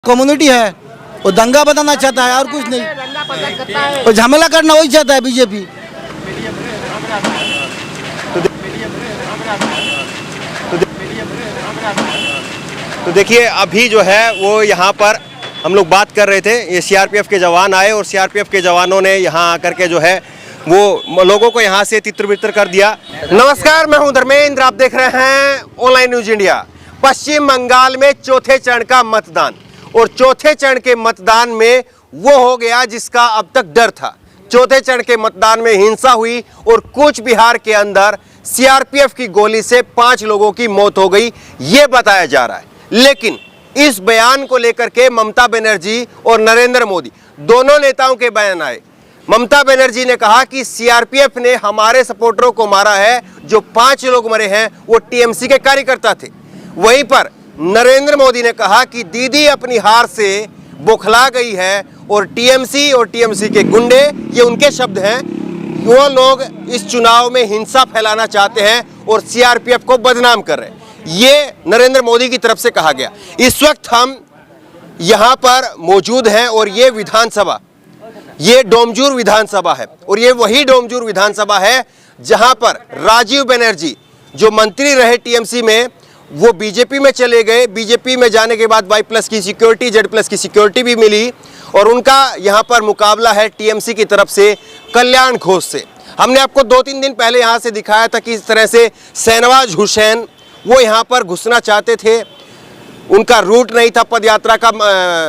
Community है वो दंगा बताना चाहता है और कुछ नहीं, वो झमेला करना वही चाहता है बीजेपी। तो देखिए अभी जो है वो यहाँ पर हम लोग बात कर रहे थे, ये सीआरपीएफ के जवान आए और सीआरपीएफ के जवानों ने यहाँ आकर के जो है वो लोगों को यहाँ से तितर-बितर कर दिया। नमस्कार, मैं हूं धर्मेंद्र, आप देख रहे हैं ऑनलाइन न्यूज इंडिया। पश्चिम बंगाल में चौथे चरण का मतदान और चौथे चरण के मतदान में वो हो गया जिसका अब तक डर था। चौथे चरण के मतदान में हिंसा हुई और कूच बिहार के अंदर सीआरपीएफ की गोली से 5 लोगों की मौत हो गई, ये बताया जा रहा है। लेकिन इस बयान को लेकर के ममता बनर्जी और नरेंद्र मोदी दोनों नेताओं के बयान आए। ममता बनर्जी ने कहा कि सीआरपीएफ ने हमारे सपोर्टरों को मारा है, जो 5 लोग मरे हैं वो टीएमसी के कार्यकर्ता थे। वहीं पर नरेंद्र मोदी ने कहा कि दीदी अपनी हार से बौखला गई है और टीएमसी के गुंडे, ये उनके शब्द हैं, वो लोग इस चुनाव में हिंसा फैलाना चाहते हैं और सीआरपीएफ को बदनाम कर रहे हैं। ये नरेंद्र मोदी की तरफ से कहा गया। इस वक्त हम यहाँ पर मौजूद हैं और ये विधानसभा, ये डोमजूर विधानसभा है और ये वही डोमजूर विधानसभा है जहाँ पर राजीव बनर्जी जो मंत्री रहे टीएमसी में, वो बीजेपी में चले गए। बीजेपी में जाने के बाद Y+ की सिक्योरिटी, Z+ की सिक्योरिटी भी मिली और उनका यहाँ पर मुकाबला है टीएमसी की तरफ से कल्याण घोष से। हमने आपको 2-3 दिन पहले यहाँ से दिखाया था कि इस तरह से शहनवाज हुसैन वो यहाँ पर घुसना चाहते थे, उनका रूट नहीं था पदयात्रा का।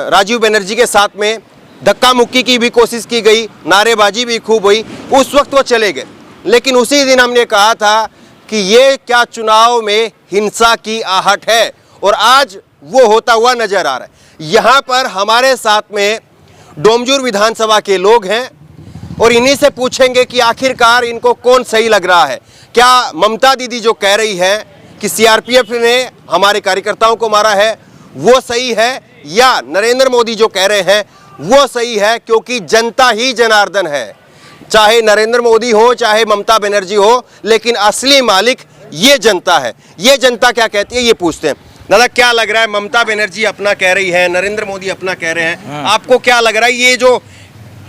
राजीव बनर्जी के साथ में धक्का मुक्की की भी कोशिश की गई, नारेबाजी भी खूब हुई, उस वक्त वो चले गए। लेकिन उसी दिन हमने कहा था कि ये क्या चुनाव में हिंसा की आहट है और आज वो होता हुआ नजर आ रहा है। यहाँ पर हमारे साथ में डोमजूर विधानसभा के लोग हैं और इन्हीं से पूछेंगे कि आखिरकार इनको कौन सही लग रहा है। क्या ममता दीदी जो कह रही है कि सीआरपीएफ ने हमारे कार्यकर्ताओं को मारा है वो सही है, या नरेंद्र मोदी जो कह रहे हैं वो सही है? क्योंकि जनता ही जनार्दन है, चाहे नरेंद्र मोदी हो चाहे ममता बनर्जी हो, लेकिन असली मालिक ये जनता है। ये जनता क्या कहती है ये पूछते हैं। दादा, क्या लग रहा है? ममता बनर्जी अपना कह रही है, नरेंद्र मोदी अपना कह रहे हैं, आपको क्या लग रहा है ये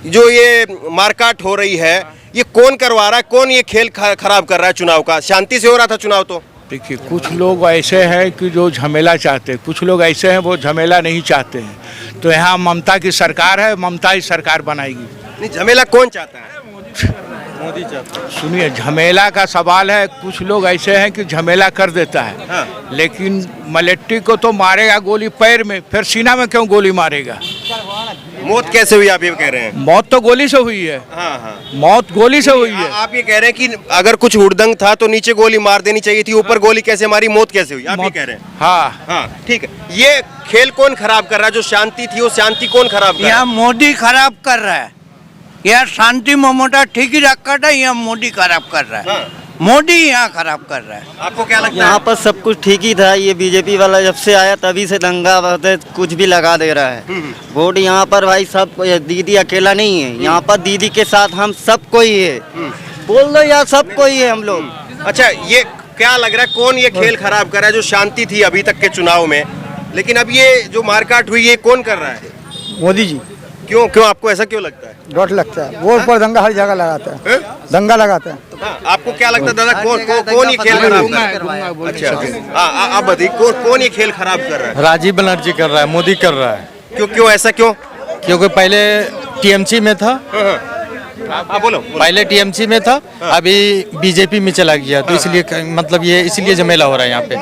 जो ये मारकाट हो रही है ये कौन करवा रहा है? कौन ये खेल खराब कर रहा है चुनाव का? शांति से हो रहा था चुनाव तो। देखिए, कुछ लोग ऐसे हैं कि जो झमेला चाहते हैं, कुछ लोग ऐसे हैं वो झमेला नहीं चाहते हैं। तो यहाँ ममता की सरकार है, ममता ही सरकार बनाएगी। नहीं, झमेला कौन चाहता है? मोदी चाहता है। सुनिए, झमेला का सवाल है। कुछ लोग ऐसे हैं कि झमेला कर देता है, हाँ। लेकिन मलेट्टी को तो मारेगा गोली पैर में, फिर सीना में क्यों गोली मारेगा? मौत कैसे हुई आप ये कह रहे हैं? मौत तो गोली से हुई है। हाँ हाँ, मौत गोली से हुई है। आप ये कह रहे हैं कि अगर कुछ हुड़दंग था तो नीचे गोली मार देनी चाहिए थी, ऊपर गोली कैसे मारी, मौत कैसे हुई, आप ये कह रहे हैं? हाँ हाँ, ठीक है। ये खेल कौन खराब कर रहा है? जो शांति थी वो शांति कौन खराब कर रहा है? यहाँ मोदी खराब कर रहा है। यहाँ शांति ममता ठीक ही रखा था, यहाँ मोदी खराब कर रहा है। हाँ। मोदी यहाँ खराब कर रहा है। आपको क्या लगता है? यहाँ पर सब कुछ ठीक ही था। ये बीजेपी वाला जब से आया तभी से दंगा कुछ भी लगा दे रहा है। वोट यहाँ पर भाई सब, दीदी अकेला नहीं है, यहाँ पर दीदी के साथ हम सब कोई है। बोल दो यार, सब कोई है हम लोग। अच्छा, ये क्या लग रहा है कौन ये खेल खराब कर रहा है? जो शांति थी अभी तक के चुनाव में, लेकिन अब ये जो मारकाट हुई ये कौन कर रहा है? मोदी जी। क्यों आपको ऐसा क्यों लगता है? डर लगता है, वोट पर दंगा हर जगह लगाता है, दंगा लगाता है। हाँ, आपको क्या लगता है दादा, कौन ये खेल खराब कर रहा है? अच्छा, आप बताइए कौन ये खेल खराब कर रहा है? राजीव बनर्जी कर रहा है, मोदी कर रहा है। क्यों ऐसा क्यों? क्योंकि पहले टीएमसी में था। बोलो। पहले टीएमसी में था, अभी बीजेपी में चला गया, तो इसलिए मतलब ये इसलिए झमेला हो रहा है यहाँ पे।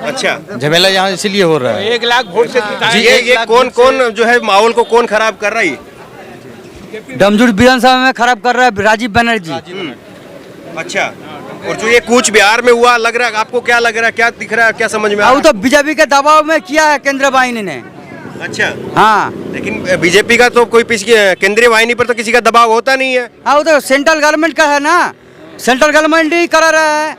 अच्छा, झमेला यहाँ इसलिए हो रहा है। 1 लाख वोट से जी, ये कौन जो है माहौल को कौन खराब कर रहा है? डोमजूर विधानसभा में खराब कर रहा है राजीव बनर्जी। अच्छा, और जो ये कूच बिहार में हुआ, लग रहा है आपको, क्या लग रहा है, क्या दिख रहा है, क्या समझ में आ रहा है? तो बीजेपी के दबाव में किया है केंद्र वाहिनी ने। अच्छा, हाँ, लेकिन बीजेपी का तो कोई केंद्रीय वाहिनी पर तो किसी का दबाव होता नहीं है। हाँ, वो तो सेंट्रल गवर्नमेंट का है ना, सेंट्रल गवर्नमेंट ही करा रहा है।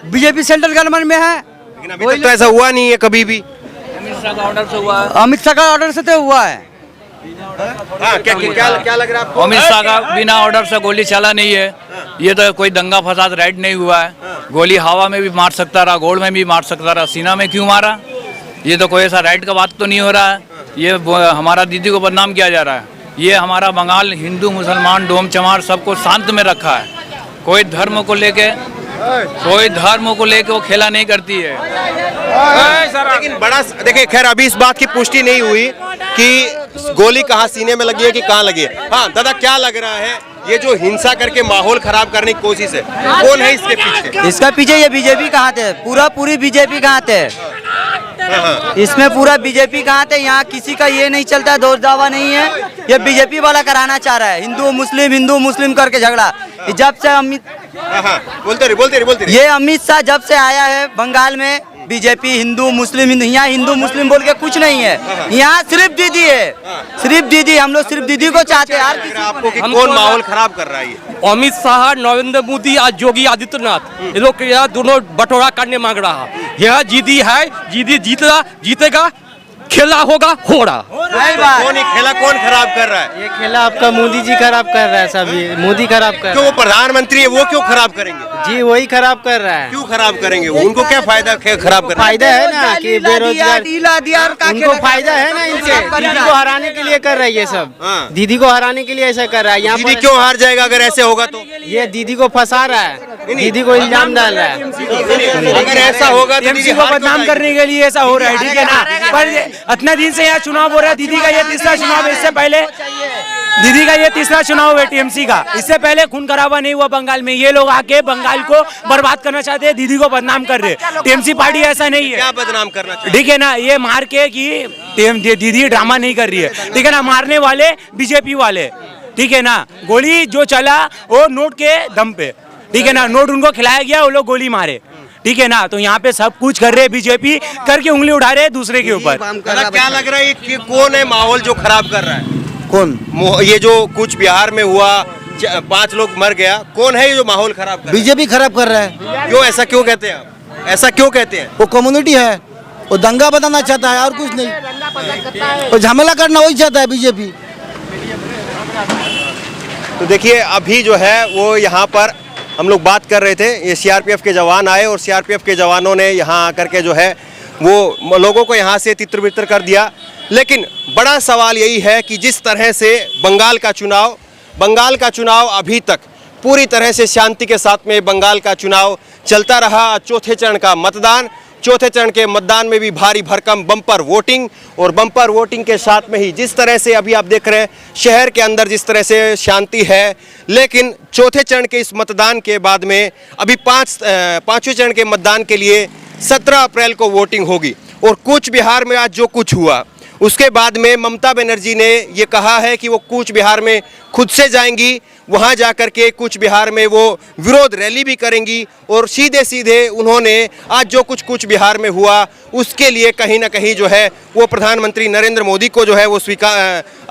बीजेपी सेंट्रल गवर्नमेंट में है, लेकिन अभी तक तो ऐसा हुआ नहीं है कभी भी। अमित शाह का ऑर्डर से तो हुआ है। हाँ, क्या लग रहा है आपको? अमित शाह का बिना ऑर्डर से गोली चला नहीं है। ये तो कोई दंगा फसाद राइट नहीं हुआ है। गोली हवा में भी मार सकता रहा, गोड़ में भी मार सकता रहा, सीना में क्यों मारा? ये तो कोई ऐसा राइट का बात तो नहीं हो रहा है। ये हमारा दीदी को बदनाम किया जा रहा है। ये हमारा बंगाल हिंदू मुसलमान डोम चमार सबको शांत में रखा है। कोई धर्म को लेके वो खेला नहीं करती है। लेकिन बड़ा देखिए, खैर अभी इस बात की पुष्टि नहीं हुई कि गोली कहाँ सीने में लगी है कि कहाँ लगी है। हाँ दादा, क्या लग रहा है ये जो हिंसा करके माहौल खराब करने की कोशिश है, कौन है इसके पीछे? इसका पीछे ये बीजेपी कहाँ थे, पूरी बीजेपी कहाँ थे, इसमें पूरा बीजेपी कहाँ थे। यहाँ किसी का ये नहीं चलता, दौर दावा नहीं है, ये बीजेपी वाला कराना चाह रहा है। हिंदू मुस्लिम करके झगड़ा। जब से बोलते रहे। ये अमित शाह जब से आया है बंगाल में, बीजेपी हिंदू मुस्लिम, यहाँ हिंदू मुस्लिम बोल के कुछ नहीं है। यहाँ सिर्फ दीदी है, सिर्फ दीदी। हम लोग सिर्फ दीदी को चाहते हैं। यार आपको कि कौन माहौल खराब कर रहा है ये? अमित शाह, नरेंद्र मोदी और योगी आदित्यनाथ, ये लोग यहाँ दोनों बंटवारा करने मांग रहा है। यह जीदी है, जीदी जीतेगा, खेला होगा हो रहा। कौन खराब कर रहा है? ये खेला आपका मोदी जी खराब कर रहा है। सभी मोदी खराब कर रहा है। क्यों? वो प्रधानमंत्री है, वो क्यों खराब करेंगे? जी वही खराब कर रहा है। क्यों खराब करेंगे? उनको क्या फायदा खराब करने? फायदा है ना कि बेरोजगार, उनको फायदा है ना इनसे। दीदी को हराने के लिए कर रहा है ये सब। दीदी को हराने के लिए ऐसा कर रहा है। यहाँ दीदी क्यों हार जाएगा अगर ऐसे होगा तो? ये दीदी को फंसा रहा है, दीदी को इल्जाम डाल रहा है। अगर ऐसा होगा तो टीएमसी को बदनाम करने के लिए ऐसा हो रहा है, ठीक है ना। पर इतना दिन से यहाँ चुनाव हो रहा है, दीदी का ये तीसरा चुनाव है। इससे पहले दीदी का ये तीसरा चुनाव है टीएमसी का। इससे पहले खून खराबा नहीं हुआ बंगाल में। ये लोग आके बंगाल को बर्बाद करना चाहते हैं, दीदी को बदनाम कर रहे। टीएमसी पार्टी ऐसा नहीं है। क्या बदनाम करना चाहिए? ठीक है ना, ये मार के कि दीदी ड्रामा नहीं कर रही है, ठीक है ना। मारने वाले बीजेपी वाले, ठीक है ना। गोली जो चला वो नोट के दम पे, ठीक है ना। नोट उनको खिलाया गया, वो लोग गोली मारे, ठीक है ना। तो यहाँ पे सब कुछ कर रहे बीजेपी, करके उंगली उठा रहे दूसरे के ऊपर। क्या लग रहा है कि कौन है माहौल जो खराब कर रहा है? कौन? ये जो कुछ बिहार में हुआ, 5 लोग मर गया, कौन है ये जो माहौल खराब कर रहा है? बीजेपी खराब कर रहा है। क्यों? ऐसा क्यों कहते हैं आप? ऐसा क्यों कहते हैं? वो कम्युनिटी है, वो दंगा बनाना चाहता है और कुछ नहीं। वो झमेला करना वही चाहता है बीजेपी। तो देखिए, अभी जो है वो यहाँ पर हम लोग बात कर रहे थे, ये सीआरपीएफ के जवान आए और सीआरपीएफ के जवानों ने यहाँ आकर के जो है वो लोगों को यहाँ से तितर-बितर कर दिया। लेकिन बड़ा सवाल यही है कि जिस तरह से बंगाल का चुनाव अभी तक पूरी तरह से शांति के साथ में बंगाल का चुनाव चलता रहा। चौथे चरण के मतदान में भी भारी भरकम बम्पर वोटिंग, और बम्पर वोटिंग के साथ में ही जिस तरह से अभी आप देख रहे हैं शहर के अंदर जिस तरह से शांति है। लेकिन चौथे चरण के इस मतदान के बाद में अभी पांचवें चरण के मतदान के लिए 17 अप्रैल को वोटिंग होगी। और कूच बिहार में आज जो कुछ हुआ उसके बाद में ममता बनर्जी ने ये कहा है कि वो कूच बिहार में खुद से जाएंगी, वहाँ जाकर के कूच बिहार में वो विरोध रैली भी करेंगी। और सीधे उन्होंने आज जो कुछ कूच बिहार में हुआ उसके लिए कहीं ना कहीं जो है वो प्रधानमंत्री नरेंद्र मोदी को जो है वो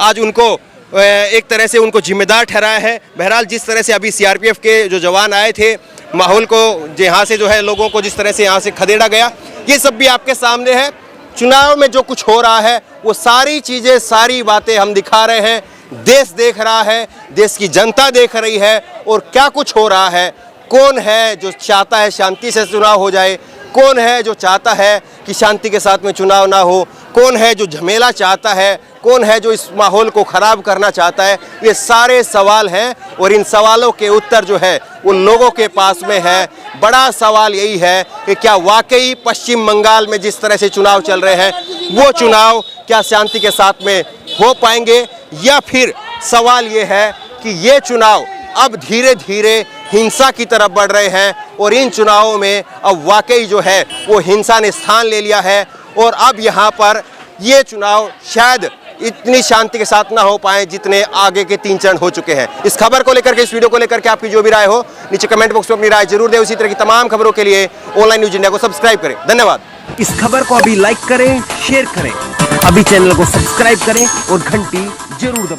आज उनको एक तरह से उनको जिम्मेदार ठहराया है। बहरहाल जिस तरह से अभी सीआरपीएफ के जो जवान आए थे, माहौल को यहाँ से जो है लोगों को जिस तरह से यहाँ से खदेड़ा गया, ये सब भी आपके सामने है। चुनाव में जो कुछ हो रहा है वो सारी चीज़ें, सारी बातें हम दिखा रहे हैं। देश देख रहा है, देश की जनता देख रही है और क्या कुछ हो रहा है। कौन है जो चाहता है शांति से चुनाव हो जाए, कौन है जो चाहता है कि शांति के साथ में चुनाव ना हो, कौन है जो झमेला चाहता है, कौन है जो इस माहौल को ख़राब करना चाहता है। ये सारे सवाल हैं और इन सवालों के उत्तर जो है वो लोगों के पास में है। बड़ा सवाल यही है कि क्या वाकई पश्चिम बंगाल में जिस तरह से चुनाव चल रहे हैं वो चुनाव क्या शांति के साथ में हो पाएंगे, या फिर सवाल ये है कि ये चुनाव अब धीरे धीरे हिंसा की तरफ बढ़ रहे हैं और इन चुनावों में अब वाकई जो है वो हिंसा ने स्थान ले लिया है। और अब यहाँ पर ये चुनाव शायद इतनी शांति के साथ ना हो पाए जितने आगे के 3 चरण हो चुके हैं। इस खबर को लेकर के, इस वीडियो को लेकर के आपकी जो भी राय हो नीचे कमेंट बॉक्स में अपनी राय जरूर दें। उसी तरह की तमाम खबरों के लिए ऑनलाइन न्यूज इंडिया को सब्सक्राइब करें। धन्यवाद। इस खबर को अभी लाइक करें, शेयर करें, अभी चैनल को सब्सक्राइब करें और घंटी जरूर दबाएं।